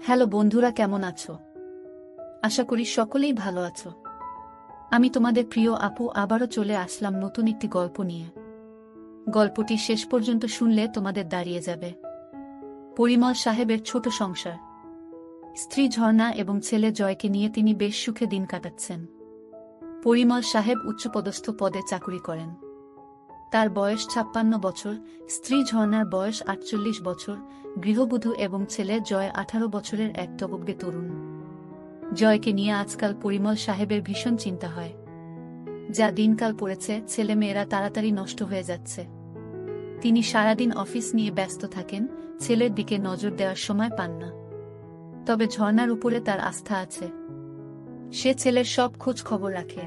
Hello বন্ধুরা, কেমন আছো? আশা করি সকলেই ভালো আছো। আমি তোমাদের প্রিয় আপু আবারও চলে আসলাম নতুন একটি গল্প নিয়ে। গল্পটি শেষ পর্যন্ত শুনলে তোমাদের দাঁড়িয়ে যাবে। পরিমল সাহেবের ছোট সংসার। স্ত্রী ঝর্ণা এবং ছেলে জয়কে নিয়ে তিনি বেশ সুখে দিন কাটাচ্ছেন। পরিমল সাহেব উচ্চপদস্থ পদে চাকুরি করেন। তার বয়স ৫৬ বছর, স্ত্রী ঝর্ণার বয়স ৪৮ বছর, গৃহবধূ এবং ছেলে জয় ১৮ বছরের এক টগবগে তরুণ। জয়কে নিয়ে আজকাল পরিমল সাহেবের ভীষণ চিন্তা হয়। যা দিনকাল পড়েছে, ছেলেমেয়েরা তাড়াতাড়ি নষ্ট হয়ে যাচ্ছে। তিনি সারাদিন অফিস নিয়ে ব্যস্ত থাকেন, ছেলের দিকে নজর দেওয়ার সময় পান না। তবে ঝর্ণার উপরে তার আস্থা আছে। সে ছেলের সব খোঁজ খবর রাখে।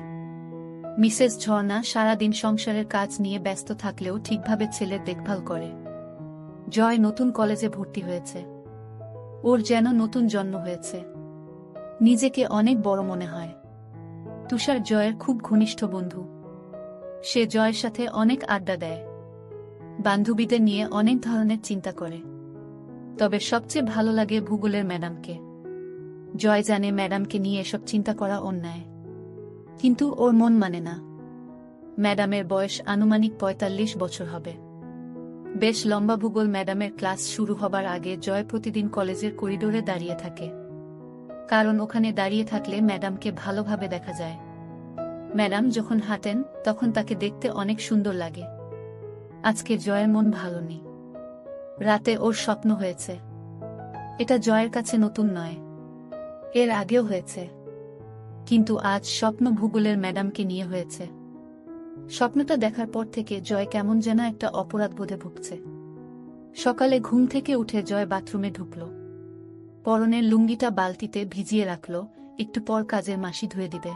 মিসেস ঝর্ণা সারাদিন সংসারের কাজ নিয়ে ব্যস্ত থাকলেও ঠিকভাবে ছেলের দেখভাল করে। জয় নতুন কলেজে ভর্তি হয়েছে। ওর যেন নতুন জন্ম হয়েছে। নিজেকে অনেক বড় মনে হয়। তুষার জয়ের খুব ঘনিষ্ঠ বন্ধু। সে জয়ের সাথে অনেক আড্ডা দেয়, বান্ধবীদের নিয়ে অনেক ধরনের চিন্তা করে। তবে সবচেয়ে ভালো লাগে ভূগোলের ম্যাডামকে। জয় জানে ম্যাডামকে নিয়ে এসব চিন্তা করা অন্যায়, কিন্তু ওর মন মানে না। ম্যাডামের বয়স আনুমানিক ৪৫ বছর হবে। বেশ লম্বা। ভূগোল ম্যাডামের ক্লাস শুরু হবার আগে জয় প্রতিদিন কলেজের করিডোরে দাঁড়িয়ে থাকে, কারণ ওখানে দাঁড়িয়ে থাকলে ম্যাডামকে ভালোভাবে দেখা যায়। ম্যাডাম যখন হাঁটেন তখন তাকে দেখতে অনেক সুন্দর লাগে। আজকে জয়ের মন ভালো নেই। রাতে ওর স্বপ্ন হয়েছে। এটা জয়ের কাছে নতুন নয়, এর আগেও হয়েছে। কিন্তু আজ স্বপ্ন ভূগোলের ম্যাডামকে নিয়ে হয়েছে। স্বপ্নটা দেখার পর থেকে জয় কেমন যেন একটা অপরাধবোধে ভুগছে। সকালে ঘুম থেকে উঠে জয় বাথরুমে ঢুকল। পরনের লুঙ্গিটা বালতিতে ভিজিয়ে রাখল, একটু পর কাজের মাসি ধুয়ে দিবে।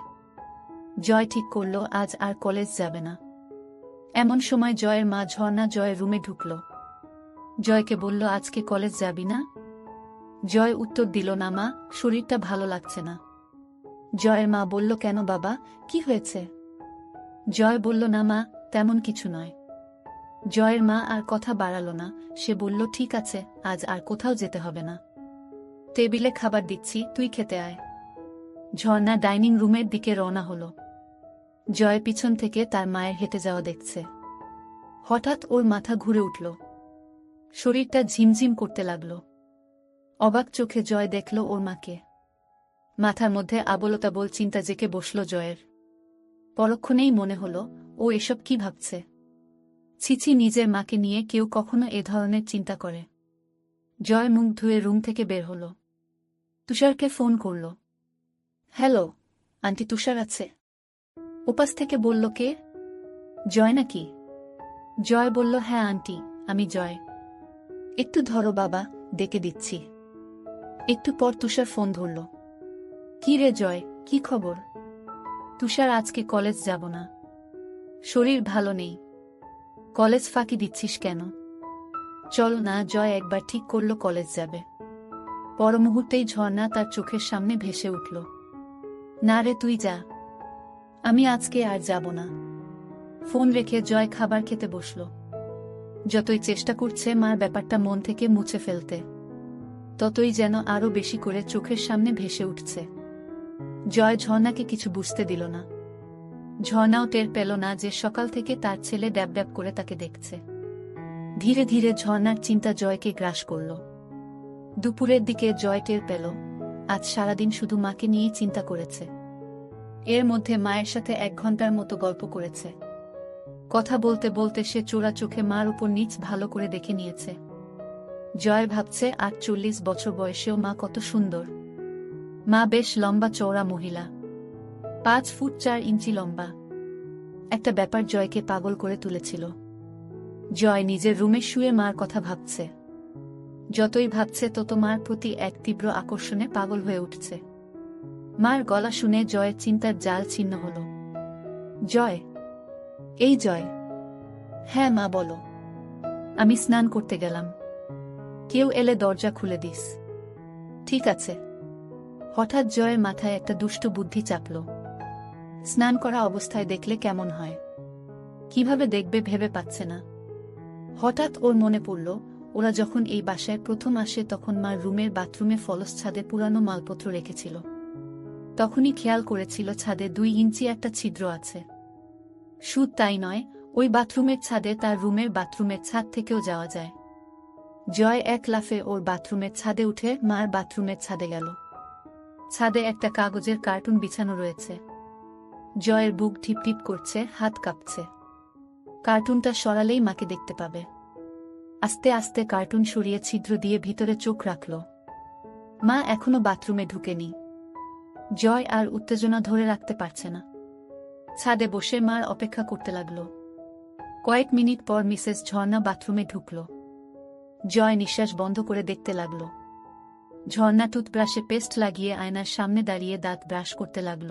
জয় ঠিক করল আজ আর কলেজ যাবে না। এমন সময় জয়ের মা ঝর্ণা জয়ের রুমে ঢুকল। জয়কে বলল, আজকে কলেজ যাবি না? জয় উত্তর দিল, না মা, শরীরটা ভালো লাগছে না। জয়ের মা বলল, কেন বাবা, কি হয়েছে? জয় বলল, না মা, তেমন কিছু নয়। জয়ের মা আর কথা বাড়াল না। সে বলল, ঠিক আছে, আজ আর কোথাও যেতে হবে না। টেবিলে খাবার দিচ্ছি, তুই খেতে আয়। ঝর্ণা ডাইনিং রুমের দিকে রওনা হল। জয় পিছন থেকে তার মায়ের হেঁটে যাওয়া দেখছে। হঠাৎ ওর মাথা ঘুরে উঠল। শরীরটা ঝিমঝিম করতে লাগল। অবাক চোখে জয় দেখল ওর মাকে। মাথার মধ্যে আবোলতাবোল চিন্তা জেঁকে বসল জয়ের। পরক্ষণেই মনে হল, ও এসব কি ভাবছে? ছিছি, নিজের মাকে নিয়ে কেউ কখনো এ ধরনের চিন্তা করে? জয় মুখ ধুয়ে রুম থেকে বের হল। তুষারকে ফোন করল। হ্যালো আন্টি, তুষার আছে? ওপাশ থেকে বলল, কে? জয় নাকি? জয় বলল, হ্যাঁ আন্টি, আমি জয়। একটু ধরো বাবা, ডেকে দিচ্ছি। একটু পর তুষার ফোন ধরল। কি রে জয়, কি খবর? তুষার, আজকে কলেজ যাব না। শরীর ভালো নেই। কলেজ ফাঁকি দিচ্ছিস কেন? চলো না। জয় একবার ঠিক করল কলেজ যাবে। পর মুহূর্তেই ঝর্ণা তার চোখের সামনে ভেসে উঠল। না রে, তুই যা। আমি আজকে আর যাব না। ফোন রেখে জয় খাবার খেতে বসল। যতই চেষ্টা করছে মার ব্যাপারটা মন থেকে মুছে ফেলতে, ততই যেন আরো বেশি করে চোখের সামনে ভেসে উঠছে। জয় ঝর্ণাকে কিছু বুঝতে দিল না। ঝর্ণাও টের পেল না যে সকাল থেকে তার ছেলে ড্যাব ড্যাব করে তাকে দেখছে। ধীরে ধীরে ঝর্ণার চিন্তা জয়কে গ্রাস করল। দুপুরের দিকে জয় টের পেল, আজ সারাদিন শুধু মাকে নিয়েই চিন্তা করেছে। এর মধ্যে মায়ের সাথে ১ ঘন্টার মতো গল্প করেছে। কথা বলতে বলতে সে চোরা চোখে মার উপর নিচ ভালো করে দেখে নিয়েছে। জয় ভাবছে, ৪৮ বছর বয়সেও মা কত সুন্দর। মা বেশ লম্বা চওড়া মহিলা, ৫ ফুট ৪ ইঞ্চি লম্বা। একটা ব্যাপার জয়কে পাগল করে তুলেছিল। জয় নিজের রুমে শুয়ে মার কথা ভাবছে। যতই ভাবছে তত মার প্রতি এক তীব্র আকর্ষণে পাগল হয়ে উঠছে। মার গলা শুনে জয়ের চিন্তার জাল ছিন্ন হল। জয়, এই জয়। হ্যাঁ মা, বলো। আমি স্নান করতে গেলাম। কেউ এলে দরজা খুলে দিস। ঠিক আছে। হঠাৎ জয়ের মাথায় একটা দুষ্ট বুদ্ধি চাপল। স্নান করা অবস্থায় দেখলে কেমন হয়, কিভাবে দেখবে ভেবে পাচ্ছে না। হঠাৎ ওর মনে পড়ল, ও ওরা যখন এই বাসায় প্রথম আসে তখন মার রুমের বাথরুমে ফলস ছাদে পুরানো মালপত্র রেখেছিল। তখনই খেয়াল করেছিল ছাদে 2 ইঞ্চি একটা ছিদ্র আছে। শুধু তাই নয়, ওই বাথরুমের ছাদে তার রুমের বাথরুমের ছাদ থেকেও যাওয়া যায়। জয় এক লাফে ওর বাথরুমের ছাদে উঠে মার বাথরুমের ছাদে গেল। ছাদে একটা কাগজের কার্টুন বিছানো রয়েছে। জয়ের বুক টিপটিপ করছে, হাত কাঁপছে। কার্টুনটা সরালেই মাকে দেখতে পাবে। আস্তে আস্তে কার্টুন সরিয়ে ছিদ্র দিয়ে ভিতরে চোখ রাখল। মা এখনো বাথরুমে ঢুকেনি। জয় আর উত্তেজনা ধরে রাখতে পারছে না। ছাদে বসে মার অপেক্ষা করতে লাগল। কয়েক মিনিট পর মিসেস ঝর্ণা বাথরুমে ঢুকল। জয় নিঃশ্বাস বন্ধ করে দেখতে লাগল। ঝর্ণা টুথব্রাশে পেস্ট লাগিয়ে আয়নার সামনে দাঁড়িয়ে দাঁত ব্রাশ করতে লাগল।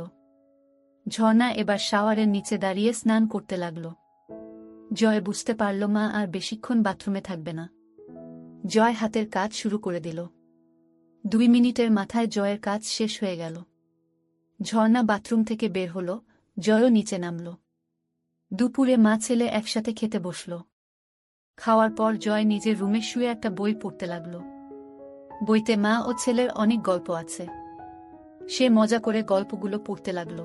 ঝর্ণা এবার শাওয়ারের নিচে দাঁড়িয়ে স্নান করতে লাগল। জয় বুঝতে পারল মা আর বেশিক্ষণ বাথরুমে থাকবে না। জয় হাতের কাজ শুরু করে দিল। 2 মিনিটের মাথায় জয়ের কাজ শেষ হয়ে গেল। ঝর্ণা বাথরুম থেকে বের হল, জয়ও নিচে নামল। দুপুরে মা ছেলে একসাথে খেতে বসল। খাওয়ার পর জয় নিজের রুমে শুয়ে একটা বই পড়তে লাগল। বইতে মা ও ছেলের অনেক গল্প আছে। সে মজা করে গল্পগুলো পড়তে লাগল।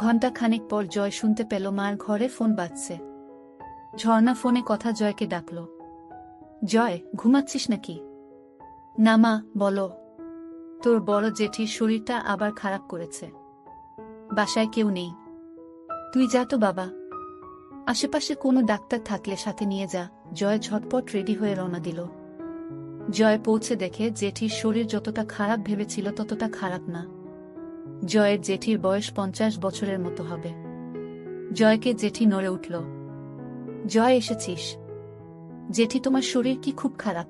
ঘণ্টা খানেক পর জয় শুনতে পেল মার ঘরে ফোন বাজছে। ঝর্ণা ফোনে কথা জয়কে ডাকল। জয়, ঘুমাচ্ছিস নাকি? না মা, বলো। তোর বড় জেঠির শরীরটা আবার খারাপ করেছে। বাসায় কেউ নেই। তুই যা তো বাবা। আশেপাশে কোনো ডাক্তার থাকলে সাথে নিয়ে যা। জয় ঝটপট রেডি হয়ে রওনা দিল। জয় পৌঁছে দেখে জেঠির শরীর যতটা খারাপ ভেবেছিল ততটা খারাপ না। জয়ের জেঠির বয়স 50 বছরের মতো হবে। জয়কে জেঠি নড়ে উঠল। জয়, এসেছিস? জেঠি, তোমার শরীর কি খুব খারাপ?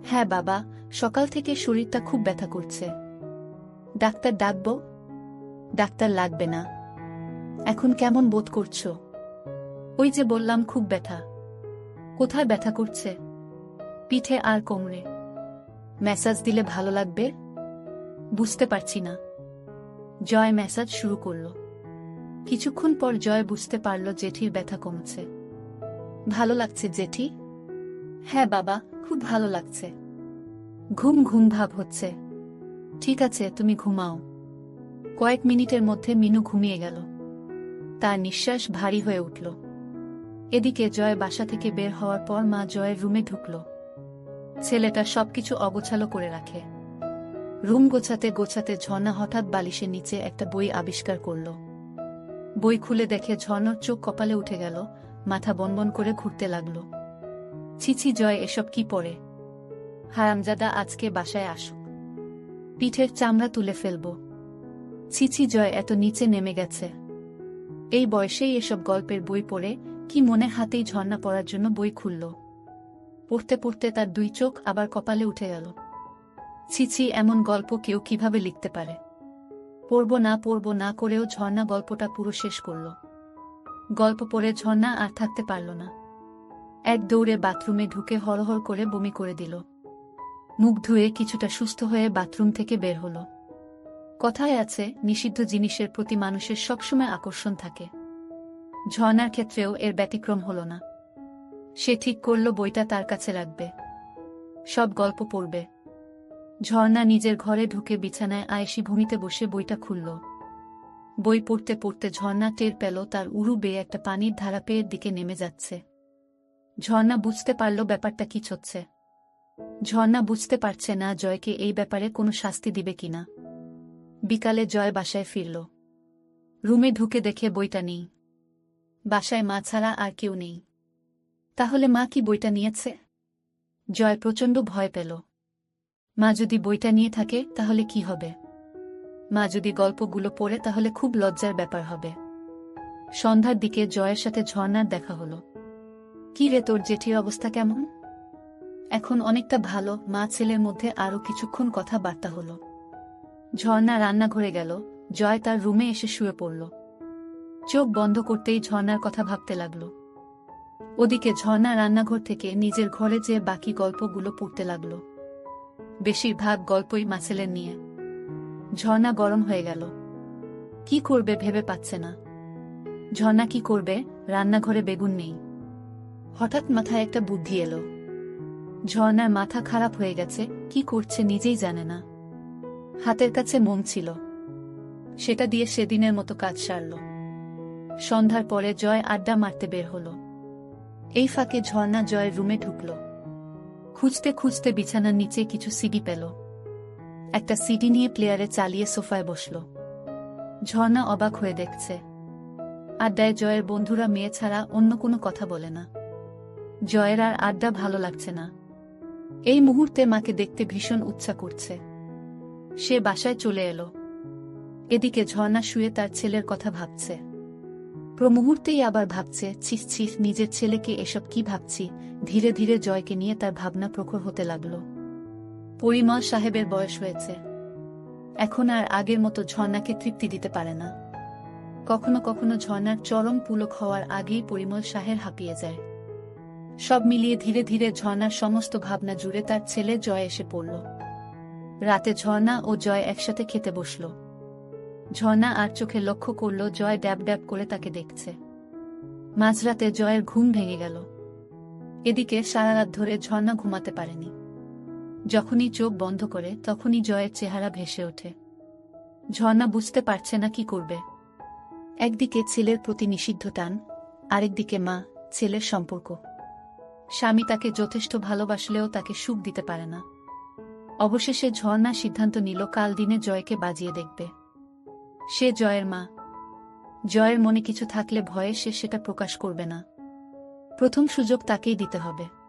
হ্যাঁ বাবা, সকাল থেকে শরীরটা খুব ব্যথা করছে। ডাক্তার ডাকব? ডাক্তার লাগবে না। এখন কেমন বোধ করছো? ওই যে বললাম, খুব ব্যথা। কোথায় ব্যথা করছে? পিঠে আর কোমরে। ম্যাসাজ দিলে ভালো লাগবে? বুঝতে পারছি না। জয় ম্যাসাজ শুরু করল। কিছুক্ষণ পর জয় বুঝতে পারল জেঠির ব্যথা কমছে। ভালো লাগছে জেঠি? হ্যাঁ বাবা, খুব ভালো লাগছে। ঘুম ঘুম ভাব হচ্ছে। ঠিক আছে, তুমি ঘুমাও। কয়েক মিনিটের মধ্যে মিনু ঘুমিয়ে গেল। তার নিঃশ্বাস ভারী হয়ে উঠল। এদিকে জয় বাসা থেকে বের হওয়ার পর মা জয়ের রুমে ঢুকল। ছেলেটা সবকিছু অগোছালো করে রাখে। রুম গোছাতে গোছাতে ঝর্ণা হঠাৎ বালিশের নিচে একটা বই আবিষ্কার করল। বই খুলে দেখে ঝর্ণার চোখ কপালে উঠে গেল, মাথা বনবন করে ঘুরতে লাগল। ছিছি জয়, এসব কি পড়ে? হারামজাদা আজকে বাসায় আসুক, পিঠের চামড়া তুলে ফেলব। ছিছি জয় এত নিচে নেমে গেছে। এই বয়সেই এসব গল্পের বই পড়ে, কি মনে হাতেই ঝর্ণা পড়ার জন্য বই খুলল। পড়তে পড়তে তার 2 চোখ আবার কপালে উঠে গেল। ছিছি, এমন গল্প কেউ কিভাবে লিখতে পারে? পড়ব না করেও ঝর্ণা গল্পটা পুরো শেষ করল। গল্প পড়ে ঝর্ণা আর থাকতে পারল না। এক দৌড়ে বাথরুমে ঢুকে হড়হড় করে বমি করে দিল। মুখ ধুয়ে কিছুটা সুস্থ হয়ে বাথরুম থেকে বের হল। কথায় আছে, নিষিদ্ধ জিনিসের প্রতি মানুষের সবসময় আকর্ষণ থাকে। ঝর্ণার ক্ষেত্রেও এর ব্যতিক্রম হল না। সে ঠিক করল বইটা তার কাছে রাখবে, সব গল্প পড়বে। ঝর্ণা নিজের ঘরে ঢুকে বিছানায় আয়েশি ভূমিতে বসে বইটা খুলল। বই পড়তে পড়তে ঝর্ণা টের পেল তার উরু বেয়ে একটা পানির ধারা পেয়ের দিকে নেমে যাচ্ছে। ঝর্ণা বুঝতে পারল ব্যাপারটা কি হচ্ছে। ঝর্ণা বুঝতে পারছে না জয়কে এই ব্যাপারে কোনো শাস্তি দিবে কিনা। বিকালে জয় বাসায় ফিরল। রুমে ঢুকে দেখে বইটা নেই। বাসায় মা ছাড়া আর কেউ নেই। তাহলে মা কি বইটা নিয়েছে? জয় প্রচণ্ড ভয় পেল। মা যদি বইটা নিয়ে থাকে তাহলে কি হবে? মা যদি গল্পগুলো পড়ে তাহলে খুব লজ্জার ব্যাপার হবে। সন্ধ্যার দিকে জয়ের সাথে ঝর্ণার দেখা হলো। কি রে, তোর জেঠির অবস্থা কেমন? এখন অনেকটা ভালো। মা ছেলের মধ্যে আরও কিছুক্ষণ কথাবার্তা হলো। ঝর্ণা রান্নাঘরে গেল। জয় তার রুমে এসে শুয়ে পড়ল। চোখ বন্ধ করতেই ঝর্ণার কথা ভাবতে লাগল। ওদিকে ঝর্ণা রান্নাঘর থেকে নিজের ঘরে যেয়ে বাকি গল্পগুলো পড়তে লাগল। বেশিরভাগ গল্পই মাছেলের নিয়ে। ঝর্ণা গরম হয়ে গেল। কি করবে ভেবে পাচ্ছে না। ঝর্ণা কি করবে? রান্নাঘরে বেগুন নেই। হঠাৎ মাথায় একটা বুদ্ধি এলো। ঝর্ণার মাথা খারাপ হয়ে গেছে, কি করছে নিজেই জানে না। হাতের কাছে মোম ছিল, সেটা দিয়ে সেদিনের মতো কাজ সারল। সন্ধ্যার পরে জয় আড্ডা মারতে বের হল। এই ফাঁকে ঝর্ণা জয়ের রুমে ঢুকল। খুঁজতে খুঁজতে বিছানার নিচে কিছু সিডি পেল। একটা সিডি নিয়ে প্লেয়ারে চালিয়ে সোফায় বসল। ঝর্ণা অবাক হয়ে দেখছে, আড্ডায় জয়ের বন্ধুরা মেয়ে ছাড়া অন্য কোনো কথা বলে না। জয়ের আর আড্ডা ভালো লাগছে না। এই মুহূর্তে মাকে দেখতে ভীষণ ইচ্ছা করছে। সে বাসায় চলে এলো। এদিকে ঝর্ণা শুয়ে তার ছেলের কথা ভাবছে। মুহূর্তেই আবার ভাবছে, ছিস ছিস, নিজের ছেলেকে এসব কি ভাবছি। ধীরে ধীরে জয়কে নিয়ে তার ভাবনা প্রখর হতে লাগল। পরিমল সাহেবের বয়স হয়েছে, এখন আর আগের মতো ঝর্ণাকে তৃপ্তি দিতে পারে না। কখনো কখনো ঝর্ণার চরম পুলক হওয়ার আগেই পরিমল সাহেব হাঁপিয়ে যায়। সব মিলিয়ে ধীরে ধীরে ঝর্ণার সমস্ত ভাবনা জুড়ে তার ছেলে জয় এসে পড়ল। রাতে ঝর্ণা ও জয় একসাথে খেতে বসল। ঝর্ণা আর চোখে লক্ষ্য করল জয় ড্যাব ড্যাব করে তাকে দেখছে। মাঝরাতে জয়ের ঘুম ভেঙে গেল। এদিকে সারা রাত ধরে ঝর্ণা ঘুমাতে পারেনি। যখনই চোখ বন্ধ করে তখনই জয়ের চেহারা ভেসে ওঠে। ঝর্ণা বুঝতে পারছে না কি করবে। একদিকে ছেলের প্রতি নিষিদ্ধ টান, আরেকদিকে মা ছেলের সম্পর্ক। স্বামী তাকে যথেষ্ট ভালোবাসলেও তাকে সুখ দিতে পারে না। অবশেষে ঝর্ণা সিদ্ধান্ত নিল কাল দিনে জয়কে বাজিয়ে দেখবে। সে জয়ের মা। জয়ের মনে কিছু থাকলে ভয়ে সে সেটা প্রকাশ করবে না। প্রথম সুযোগ তাকেই দিতে হবে।